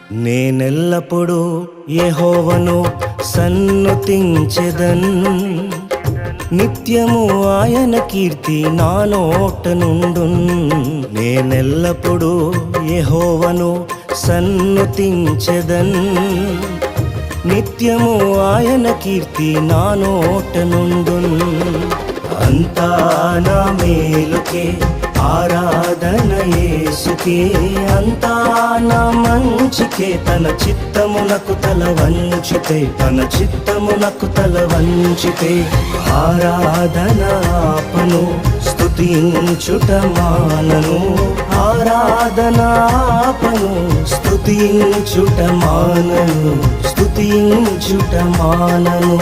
నేనెల్లప్పుడూ యెహోవాను సన్నుతించెదన్, నిత్యము ఆయన కీర్తి నా నోట నుండున్. నేనెల్లప్పుడూ యెహోవాను సన్నుతించెదన్, నిత్యము ఆయన కీర్తి నా నోట నుండున్. అంతా నా మేలుకే ఆరాధన యేసుకే, అంతా నా మంచికే. తన చిత్తమునకు తల వంచితే, తన చిత్తమునకు తల వంచితే ఆరాధన ఆపను, స్తుతించుట మానను. ఆరాధన ఆపను, స్తుతించుట మానను, స్తుతించుట మానను.